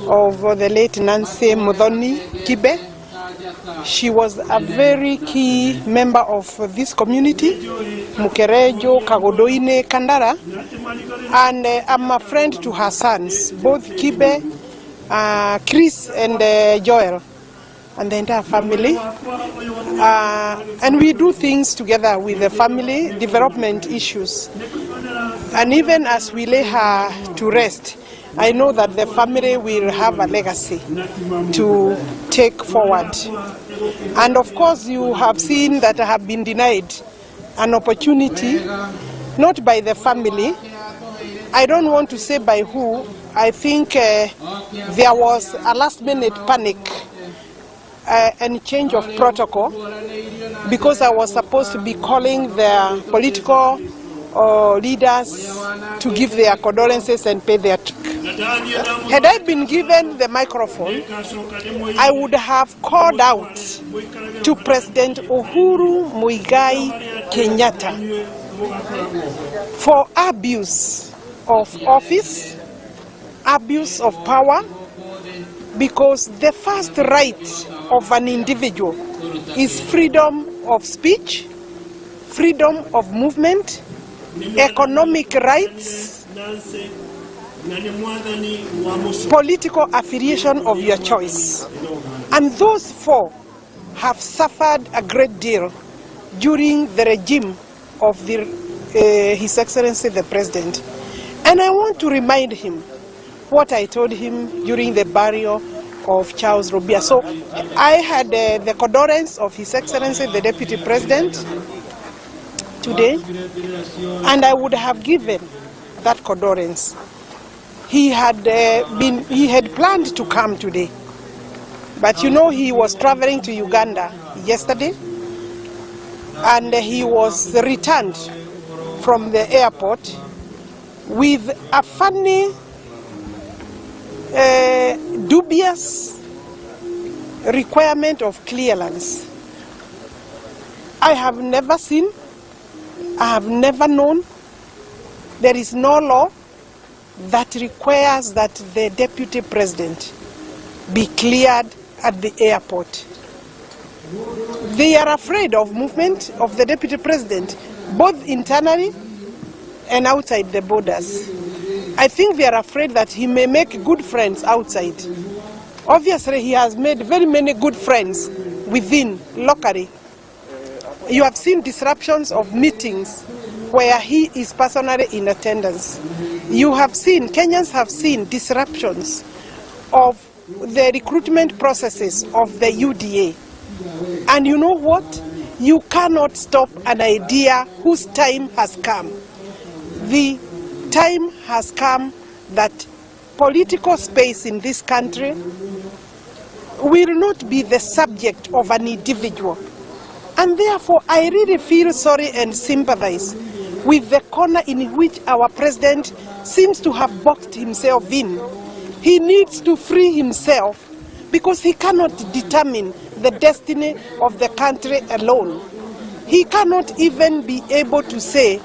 of the late Nancy Muthoni Kibe. She was a very key member of this community, Mukerejo, Kagodoine, Kandara, and I'm a friend to her sons, both Kibe, Chris and Joel, and the entire family. And we do things together with the family, development issues. And even as we lay her to rest, I know that the family will have a legacy to take forward. And of course, you have seen that I have been denied an opportunity, not by the family. I don't want to say by who. I think there was a last-minute panic and change of protocol, because I was supposed to be calling the political leaders to give their condolences and pay their tribute. Had I been given the microphone, I would have called out to President Uhuru Kenyatta for abuse of office, abuse of power, because the first right of an individual is freedom of speech, freedom of movement, economic rights, political affiliation of your choice. And those four have suffered a great deal during the regime of His Excellency the President. And I want to remind him what I told him during the burial of Charles Robia. So I had the condolence of His Excellency the Deputy President today, and I would have given that condolence. He had planned to come today, but you know, he was traveling to Uganda yesterday, and he was returned from the airport with a funny, dubious requirement of clearance. I have never seen, I have never known. There is no law that requires that the Deputy President be cleared at the airport. They are afraid of movement of the Deputy President, both internally and outside the borders. I think they are afraid that he may make good friends outside. Obviously, he has made very many good friends within, locally. You have seen disruptions of meetings where he is personally in attendance. You have seen, Kenyans have seen disruptions of the recruitment processes of the UDA. And you know what? You cannot stop an idea whose time has come. The time has come that political space in this country will not be the subject of an individual. And therefore, I really feel sorry and sympathize with the corner in which our president seems to have boxed himself in. He needs to free himself because he cannot determine the destiny of the country alone. He cannot even be able to say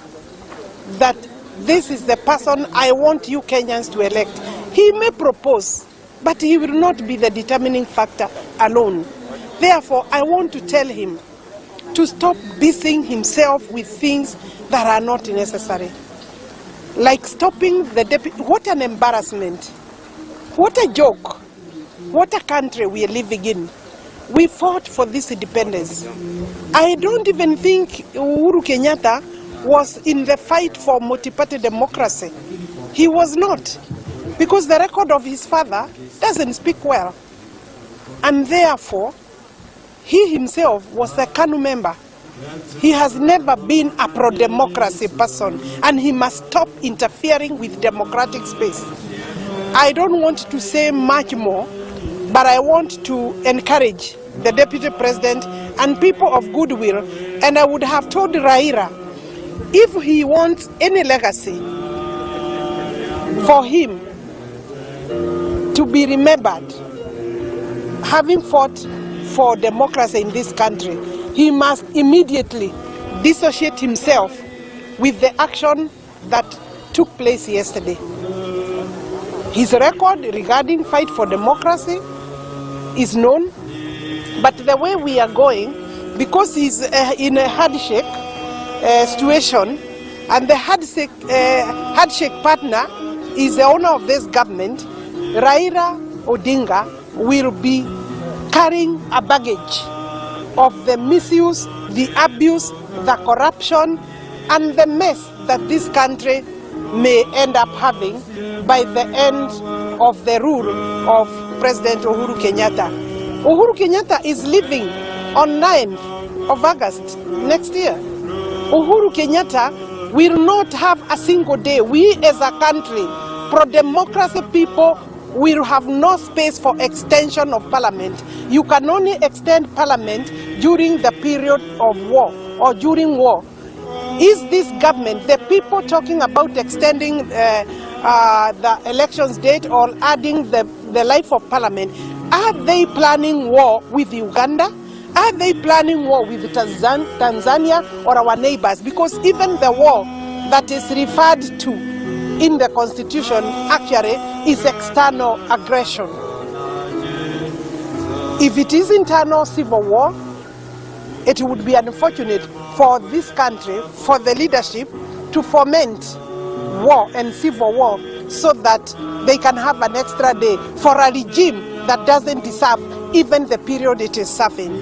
that this is the person I want you Kenyans to elect. He may propose, but he will not be the determining factor alone. Therefore, I want to tell him to stop busying himself with things that are not necessary. Like stopping the deputy. What an embarrassment. What a joke. What a country we are living in. We fought for this independence. I don't even think Uhuru Kenyatta was in the fight for multi-party democracy. He was not, because the record of his father doesn't speak well. And therefore, he himself was a KANU member. He has never been a pro-democracy person, and he must stop interfering with democratic space. I don't want to say much more, but I want to encourage the Deputy President and people of goodwill, and I would have told Raila, if he wants any legacy for him to be remembered, having fought for democracy in this country, he must immediately dissociate himself with the action that took place yesterday. His record regarding fight for democracy is known, but the way we are going, because he's in a handshake situation, and the handshake partner is the owner of this government, Raila Odinga will be carrying a baggage of the misuse, the abuse, the corruption, and the mess that this country may end up having by the end of the rule of President Uhuru Kenyatta. Uhuru Kenyatta is leaving on 9th of August next year. Uhuru Kenyatta will not have a single day. We as a country, pro-democracy people, will have no space for extension of parliament. You can only extend parliament during the period of war or during war. Is this government, the people talking about extending the elections date or adding the life of parliament, are they planning war with Uganda? Are they planning war with Tanzania or our neighbors? Because even the war that is referred to in the constitution actually is external aggression. If it is internal civil war, it would be unfortunate for this country, for the leadership, to foment war and civil war so that they can have an extra day for a regime that doesn't deserve even the period it is serving.